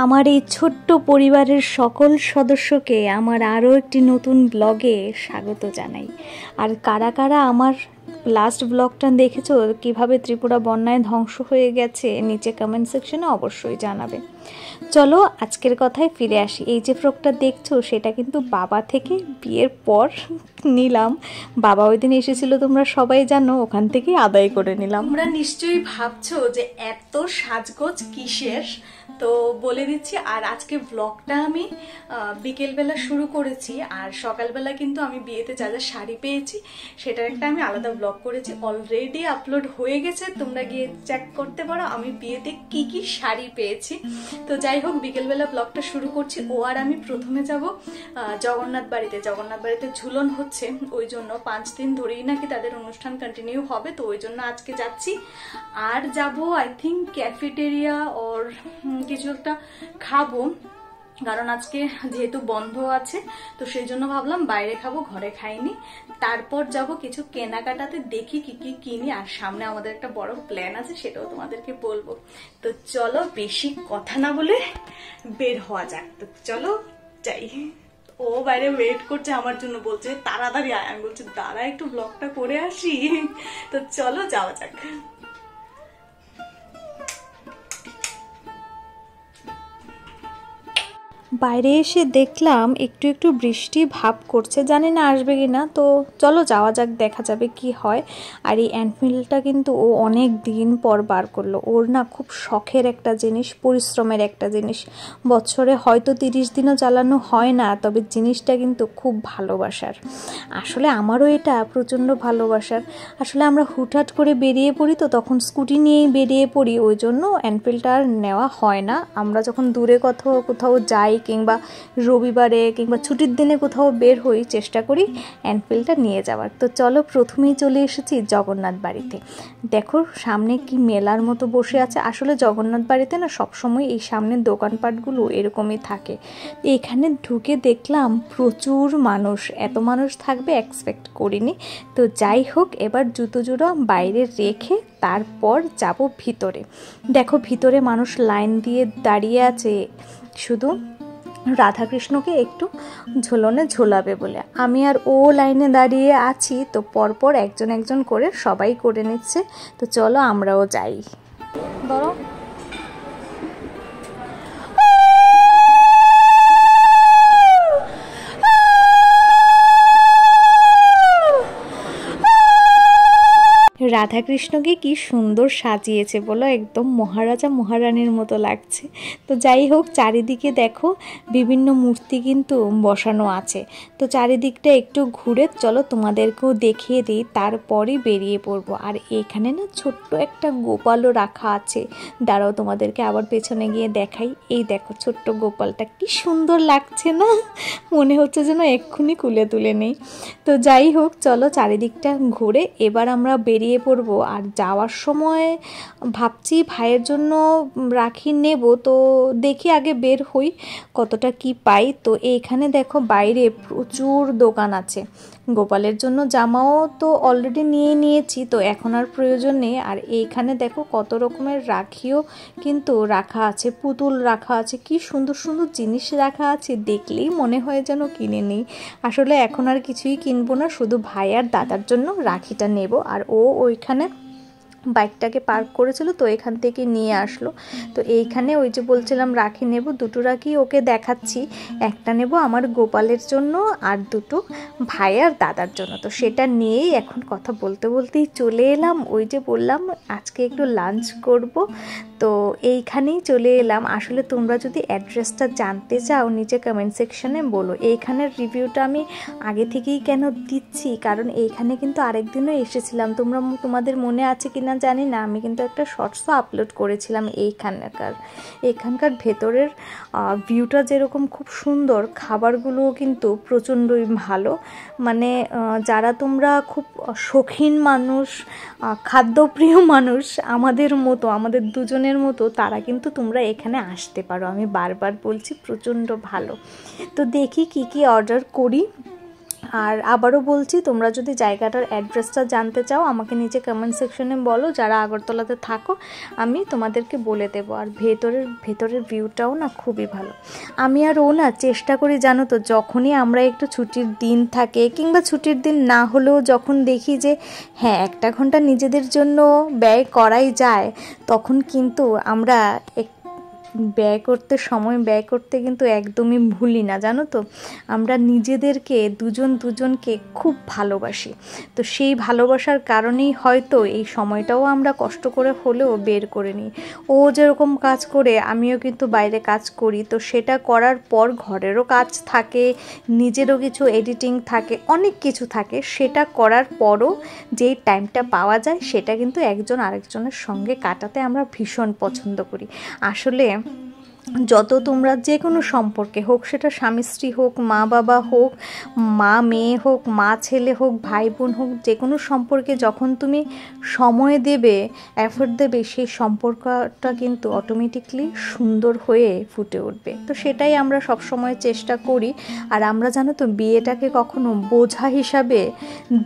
আমার এই ছোট্ট পরিবারের সকল সদস্যকে আমার আরও একটি নতুন ব্লগে স্বাগত জানাই। আর কারা কারা আমার লাস্ট ব্লগটা দেখেছো, কিভাবে ত্রিপুরা বন্যায় ধ্বংস হয়ে গেছে, নিচে কমেন্ট সেকশনে অবশ্যই জানাবে। চলো আজকের কথায় ফিরে আসি। এই যে ফ্রকটা দেখছো সেটা কিন্তু বাবা থেকে বিয়ের পর নিলাম। বাবা ওই দিন এসেছিল, তোমরা সবাই জানো, ওখান থেকে আদায় করে নিলাম। তোমরা নিশ্চয়ই ভাবছো যে এত সাজগোজ কিসের, তো বলে দিচ্ছি। আর আজকে ব্লগটা আমি বিকেলবেলা শুরু করেছি, আর সকালবেলা কিন্তু আমি বিয়েতে যা যা শাড়ি পেয়েছি সেটার একটা আমি আলাদা ব্লগ করেছি, অলরেডি আপলোড হয়ে গেছে, তোমরা গিয়ে চেক করতে পারো আমি বিয়েতে কি কি শাড়ি পেয়েছি। তো যাই হোক, বিকেলবেলা ব্লগটা শুরু করছি। ও আর আমি প্রথমে যাব জগন্নাথ বাড়িতে। জগন্নাথ বাড়িতে ঝুলন হচ্ছে, ওই জন্য 5 দিন ধরেই নাকি তাদের অনুষ্ঠান কন্টিনিউ হবে, তো ওই জন্য আজকে যাচ্ছি। আর যাব আই থিঙ্ক ক্যাফেটেরিয়া ওর কিছু একটা খাবো, কারণ আজকে যেহেতু বন্ধ আছে তো সেই জন্য ভাবলাম বাইরে খাবো, ঘরে খাইনি। তারপর যাব কিছু কেনাকাটাতে, দেখি কি কি কিনি। আর সামনে আমাদের একটা বড় প্ল্যান আছে, সেটাও তোমাদেরকে বলবো। তো চলো বেশি কথা না বলে বের হওয়া যাক। তো চলো যাই। ও বাইরে ওয়েট করছে আমার জন্য, বলছে তাড়াতাড়ি আয়। আমি বলছি দাঁড়া একটু ব্লগটা করে আসি। তো চলো যাওয়া যাক। বাইরে এসে দেখলাম একটু একটু বৃষ্টি ভাব করছে, জানি না আসবে কি না, তো চলো যাওয়া যাক, দেখা যাবে কি হয়। আর এই অ্যান্ডমিলটা কিন্তু ও অনেক দিন পর বার করলো। ওর না খুব শখের একটা জিনিস, পরিশ্রমের একটা জিনিস। বছরে হয়তো 30 দিনও চালানো হয় না, তবে জিনিসটা কিন্তু খুব ভালোবাসার। আসলে আমারও এটা প্রচণ্ড ভালোবাসার। আসলে আমরা হুটহাট করে বেরিয়ে পড়ি, তো তখন স্কুটি নিয়েই বেরিয়ে পড়ি, ওই জন্য অ্যান্ডমিলটা আর নেওয়া হয় না। আমরা যখন দূরে কোথাও যাই, কিংবা রবিবারে কিংবা ছুটির দিনে কোথাও বের হই, চেষ্টা করি অ্যান্ডপিলটা নিয়ে যাওয়ার। তো চলো প্রথমেই চলে এসেছি জগন্নাথ বাড়িতে। দেখো সামনে কি মেলার মতো বসে আছে। আসলে জগন্নাথ বাড়িতে না সবসময় এই সামনের দোকানপাটগুলো এরকমই থাকে। এখানে ঢুকে দেখলাম প্রচুর মানুষ, এত মানুষ থাকবে এক্সপেক্ট করিনি। তো যাই হোক, এবার জুতো জোড়া বাইরে রেখে তারপর যাব ভিতরে। দেখো ভিতরে মানুষ লাইন দিয়ে দাঁড়িয়ে আছে শুধু রাধাকৃষ্ণকে একটু ঝুলনে ঝোলাবে বলে। আমি আর ও লাইনে দাঁড়িয়ে আছি, তো পরপর একজন একজন করে সবাই করে নিচ্ছে। তো চলো আমরাও যাই। ধরো রাধাকৃষ্ণকে কি সুন্দর সাজিয়েছে বলো, একদম মহারাজা মহারানীর মতো লাগছে। তো যাই হোক, চারিদিকে দেখো বিভিন্ন মূর্তি কিন্তু বসানো আছে। তো চারিদিকটা একটু ঘুরে চলো তোমাদেরকেও দেখিয়ে দিই, তারপরই বেরিয়ে পড়বো। আর এখানে না ছোট্ট একটা গোপালও রাখা আছে, দাঁড়াও তোমাদেরকে আবার পেছনে গিয়ে দেখাই। এই দেখো ছোট্ট গোপালটা কি সুন্দর লাগছে না, মনে হচ্ছে যেন এক্ষুনি কুলে তুলে নেই। তো যাই হোক, চলো চারিদিকটা ঘুরে এবার আমরা বেরিয়ে পড়বো। আর যাওয়ার সময় ভাবছি ভাইয়ের জন্য রাখি নেব, তো দেখি আগে বের হই কতটা কি পাই। তো এইখানে দেখো বাইরে প্রচুর দোকান আছে। গোপালের জন্য জামাও তো অলরেডি নিয়েছি, তো এখন আর প্রয়োজন নেই। আর এইখানে দেখো কত রকমের রাখিও কিন্তু রাখা আছে, পুতুল রাখা আছে, কি সুন্দর সুন্দর জিনিস রাখা আছে, দেখলেই মনে হয় যেন কিনে নিই। আসলে এখন আর কিছুই কিনবো না, শুধু ভাই আর দাদার জন্য রাখিটা নেব। আর ও ওইখানে বাইকটাকে পার্ক করেছিল, তো এখান থেকে নিয়ে আসলো। তো এইখানে ওই যে বলছিলাম রাখি নেব, দুটো রাখি ওকে দেখাচ্ছি। একটা নেব আমার গোপালের জন্য, আর দুটো ভাই আর দাদার জন্য। তো সেটা নিয়েই এখন কথা বলতে বলতেই চলে এলাম। ওই যে বললাম আজকে একটু লাঞ্চ করব, তো এইখানেই চলে এলাম। আসলে তোমরা যদি অ্যাড্রেসটা জানতে চাও নিচে কমেন্ট সেকশনে বলো। এইখানের রিভিউটা আমি আগে থেকেই কেন দিচ্ছি, কারণ এইখানে কিন্তু আরেকদিনও এসেছিলাম, তোমাদের মনে আছে কিনা জানি না, আমি কিন্তু একটা শর্টসও আপলোড করেছিলাম। এখানকার ভেতরের ভিউটা যেরকম খুব সুন্দর, খাবারগুলোও কিন্তু প্রচণ্ডই ভালো। মানে যারা তোমরা খুব শৌখিন মানুষ, খাদ্যপ্রিয় মানুষ, আমাদের মতো, আমাদের দুজনের মতো, তারা কিন্তু তোমরা এখানে আসতে পারো। আমি বারবার বলছি প্রচণ্ড ভালো। তো দেখি কি কি অর্ডার করি। আর আবারও বলছি, তোমরা যদি জায়গাটার অ্যাড্রেসটা জানতে চাও আমাকে নিচে কমেন্ট সেকশনে বলো, যারা আগরতলাতে থাকো আমি তোমাদেরকে বলে দেবো। আর ভেতরের ভিউটাও না খুবই ভালো। আমি আর ও না চেষ্টা করি, জানো তো, যখনই আমরা একটু ছুটির দিন থাকে কিংবা ছুটির দিন না হলেও যখন দেখি যে হ্যাঁ 1 ঘন্টা নিজেদের জন্য ব্যয় করাই যায়, তখন কিন্তু আমরা সময় ব্যয় করতে কিন্তু একদমই ভুলি না, জানো তো। আমরা নিজেদেরকে দুজনকে খুব ভালোবাসি। তো সেই ভালোবাসার কারণেই হয়তো এই সময়টাও আমরা কষ্ট করে হলেও বের করে নিই। ও যেরকম কাজ করে আমিও কিন্তু বাইরে কাজ করি, তো সেটা করার পর ঘরেরও কাজ থাকে, নিজেরও কিছু এডিটিং থাকে, অনেক কিছু থাকে। সেটা করার পরও যেই টাইমটা পাওয়া যায় সেটা কিন্তু একজন আরেকজনের সঙ্গে কাটাতে আমরা ভীষণ পছন্দ করি। আসলে যত তোমরা যে কোনো সম্পর্কে হোক, সেটা স্বামী স্ত্রী হোক, মা বাবা হোক, মা মেয়ে হোক, মা ছেলে হোক, ভাই বোন হোক, যে কোনো সম্পর্কে যখন তুমি সময় দেবে, এফোর্ট দেবে, সেই সম্পর্কটা কিন্তু অটোমেটিকলি সুন্দর হয়ে ফুটে উঠবে। তো সেটাই আমরা সবসময় চেষ্টা করি। আর আমরা জানো তো বিয়েটাকে কখনো বোঝা হিসাবে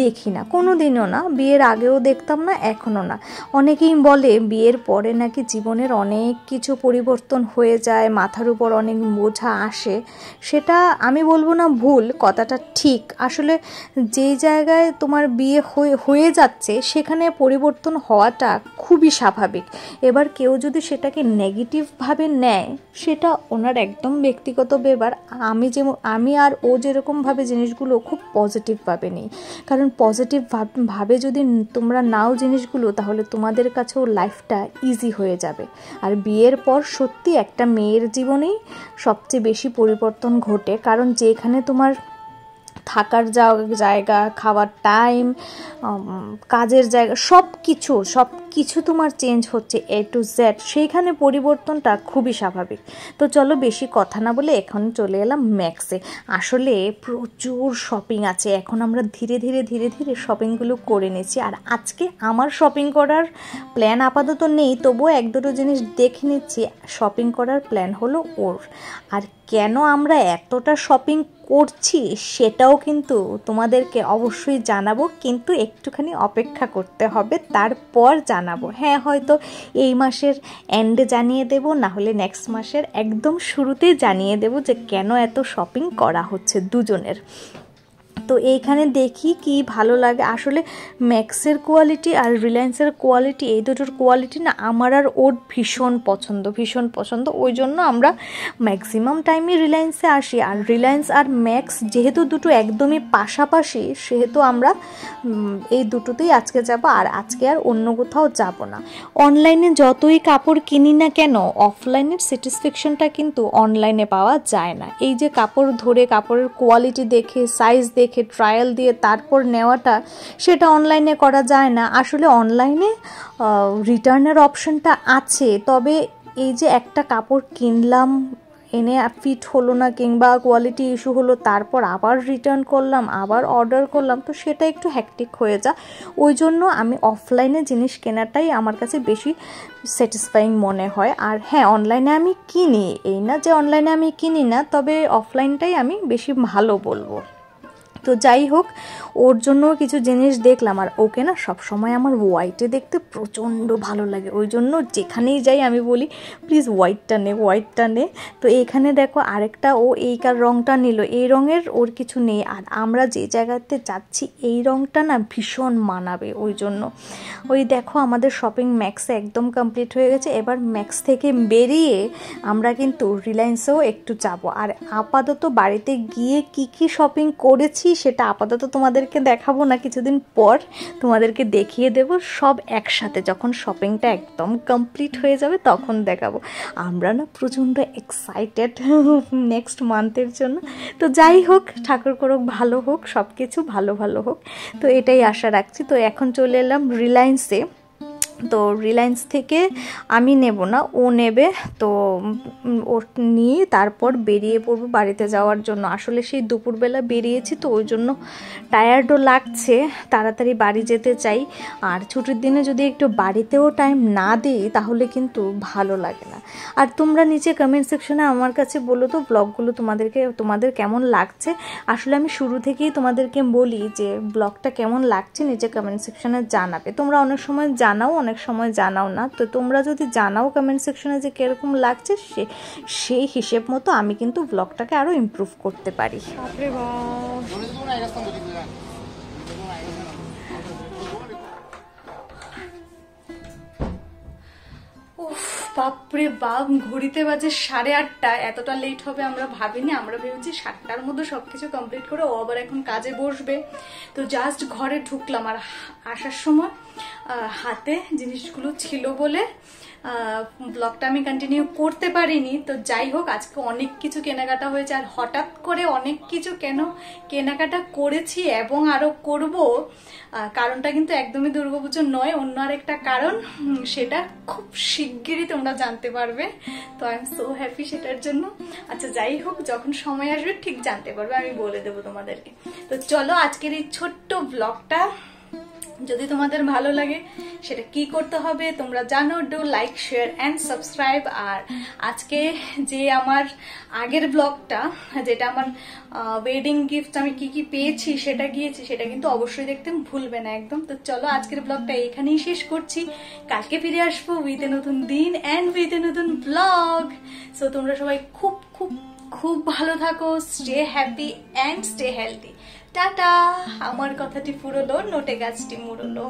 দেখি না, কোনো দিনও না। বিয়ের আগেও দেখতাম না, এখনও না। অনেকেই বলে বিয়ের পরে নাকি জীবনের অনেক কিছু পরিবর্তন হয়ে যায়, মাথার উপর অনেক বোঝা আসে। সেটা আমি বলবো না ভুল, কথাটা ঠিক। আসলে যেই জায়গায় তোমার বিয়ে হয়ে যাচ্ছে সেখানে পরিবর্তন হওয়াটা খুবই স্বাভাবিক। এবার কেউ যদি সেটাকে নেগেটিভভাবে নেয়, সেটা ওনার একদম ব্যক্তিগত ব্যাপার। আমি আর ও যেরকমভাবে জিনিসগুলো খুব পজিটিভভাবে নিই, কারণ পজিটিভভাবে যদি তোমরা নাও জিনিসগুলো, তাহলে তোমাদের কাছেও লাইফটা ইজি হয়ে যাবে। আর বিয়ের পর সত্যি একটা মেয়ের জীবনেই সবচেয়ে বেশি পরিবর্তন ঘটে, কারণ যেখানে তোমার থাকার জায়গা, খাওয়ার টাইম, কাজের জায়গা, সব কিছু তোমার চেঞ্জ হচ্ছে A to Z, সেইখানে পরিবর্তনটা খুবই স্বাভাবিক। তো চলো বেশি কথা না বলে এখন চলে এলাম ম্যাক্সে। আসলে প্রচুর শপিং আছে, এখন আমরা ধীরে ধীরে শপিংগুলো করে নিচ্ছি। আর আজকে আমার শপিং করার প্ল্যান আপাতত নেই, তবুও 1-2 জিনিস দেখে নিচ্ছি। শপিং করার প্ল্যান হলো ওর। আর কেন আমরা এতটা শপিং করছি সেটাও কিন্তু তোমাদেরকে অবশ্যই জানাবো, কিন্তু একটুখানি অপেক্ষা করতে হবে, তারপর জানাবো। হ্যাঁ, হয়তো এই মাসের এন্ডে জানিয়ে দেব, না হলে নেক্সট মাসের একদম শুরুতেই জানিয়ে দেব যে কেন এত শপিং করা হচ্ছে দুজনের। তো এইখানে দেখি কি ভালো লাগে। আসলে ম্যাক্সের কোয়ালিটি আর রিলায়েন্সের কোয়ালিটি, এই দুটোর কোয়ালিটি না আমার আর ওর ভীষণ পছন্দ। ওই জন্য আমরা ম্যাক্সিমাম টাইমে রিলায়েন্সে আসি। আর রিলায়েন্স আর ম্যাক্স যেহেতু দুটো একদমই পাশাপাশি, সেহেতু আমরা এই দুটোতেই আজকে যাব, আর আজকে আর অন্য কোথাও যাব না। অনলাইনে যতই কাপড় কিনি না কেন, অফলাইনের স্যাটিসফ্যাকশনটা কিন্তু অনলাইনে পাওয়া যায় না। এই যে কাপড় ধরে, কাপড়ের কোয়ালিটি দেখে, সাইজ দেখে, ট্রায়াল দিয়ে তারপর নেওয়াটা, সেটা অনলাইনে করা যায় না। আসলে অনলাইনে রিটার্নের অপশনটা আছে, তবে এই যে একটা কাপড় কিনলাম, এনে ফিট হলো না কিংবা কোয়ালিটি ইস্যু হলো, তারপর আবার রিটার্ন করলাম, আবার অর্ডার করলাম, তো সেটা একটু হ্যাকটিক হয়ে যায়। ওই জন্য আমি অফলাইনে জিনিস কেনাটাই আমার কাছে বেশি স্যাটিসফাইং মনে হয়। আর হ্যাঁ, অনলাইনে আমি কিনি, এই না যে অনলাইনে আমি কিনি না, তবে অফলাইনটাই আমি বেশি ভালো বলবো। তো যাই হোক, ওর জন্য কিছু জিনিস দেখলাম। আর ওকে না সবসময় আমার হোয়াইটে দেখতে প্রচণ্ড ভালো লাগে, ওই জন্য যেখানেই যাই আমি বলি প্লিজ হোয়াইটটা নে। তো এইখানে দেখো আরেকটা, ও এই রঙটা নিল, এই রঙের ওর কিছু নেই। আর আমরা যে জায়গাতে যাচ্ছি এই রঙটা না ভীষণ মানাবে, ওই জন্য। ওই দেখো আমাদের শপিং ম্যাক্সে একদম কমপ্লিট হয়ে গেছে। এবার ম্যাক্স থেকে বেরিয়ে আমরা কিন্তু রিলায়েন্সেও একটু যাব। আর আপাতত বাড়িতে গিয়ে কি শপিং করেছি সেটা আপাতত তোমাদেরকে দেখাবো না, কিছুদিন পর তোমাদেরকে দেখিয়ে দেব সব একসাথে। যখন শপিংটা একদম কমপ্লিট হয়ে যাবে তখন দেখাবো। আমরা না প্রচণ্ড এক্সাইটেড নেক্সট মান্থের জন্য। তো যাই হোক, ঠাকুর করুক ভালো হোক, সব কিছু ভালো হোক, তো এটাই আশা রাখছি। তো এখন চলে এলাম রিলায়েন্সে। তো রিলায়েন্স থেকে আমি নেব না, ও নেবে। তো ও নিয়ে তারপর বেরিয়ে পড়বো বাড়িতে যাওয়ার জন্য। আসলে সেই দুপুরবেলা বেরিয়েছি তো ওই জন্য টায়ার্ডও লাগছে, তাড়াতাড়ি বাড়ি যেতে চাই। আর ছুটির দিনে যদি একটু বাড়িতেও টাইম না দিই তাহলে কিন্তু ভালো লাগে না। আর তোমরা নিচে কমেন্ট সেকশনে আমার কাছে বলো তো ব্লগগুলো তোমাদের কেমন লাগছে। আসলে আমি শুরু থেকেই তোমাদেরকে বলি যে ব্লগটা কেমন লাগছে নিচে কমেন্ট সেকশনে জানাবে। তোমরা অনেক সময় জানাও, অনেক সময় জানাও না। তো তোমরা যদি জানাও কমেন্ট সেকশনে যে কীরকম লাগছে, সেই হিসেব মতো আমি কিন্তু ব্লগটাকে আরও ইমপ্রুভ করতে পারি। বাপরে বাপ, ঘড়িতে বাজে 8:30। এতটা লেট হবে আমরা ভাবিনি। আমরা ভেবেছি 7টার মধ্যে সবকিছু কমপ্লিট করে ও আবার এখন কাজে বসবে। তো জাস্ট ঘরে ঢুকলাম, আর আসার সময় হাতে জিনিসগুলো ছিল বলে ব্লগটা আমি কন্টিনিউ করতে পারিনি। তো যাই হোক, আজকে অনেক কিছু কেনাকাটা হয়েছে, আর হঠাৎ করে অনেক কিছু কেন কেনাকাটা করেছি এবং আরও করব, কারণটা কিন্তু একদমই দুর্গাপুজো নয়, অন্য আরেকটা কারণ। সেটা খুব শিগগিরই তোমরা জানতে পারবে। তো আই এম সো হ্যাপি সেটার জন্য। আচ্ছা যাই হোক, যখন সময় আসবে ঠিক জানতে পারবে, আমি বলে দেবো তোমাদেরকে। তো চলো, আজকের এই ছোট্ট ব্লগটা যদি তোমাদের ভালো লাগে সেটা কি করতে হবে তোমরা জানো, do like, share and subscribe. আর আজকে যে আমার আগের ব্লগটা, যেটা আমার ওয়েডিং গিফট আমি কি কি পেয়েছি সেটা কিন্তু অবশ্যই দেখতে ভুলবে না একদম। তো চলো, আজকের ব্লগটা এখানেই শেষ করছি। কালকে ফিরে আসবো উইথ এ নতুন দিন অ্যান্ড উইথ এ নতুন ব্লগ। সো তোমরা সবাই খুব খুব খুব ভালো থাকো, stay happy and stay healthy. Tata. আমার কথাটি ফুরলো, নোটে গাছটি মুড়লো।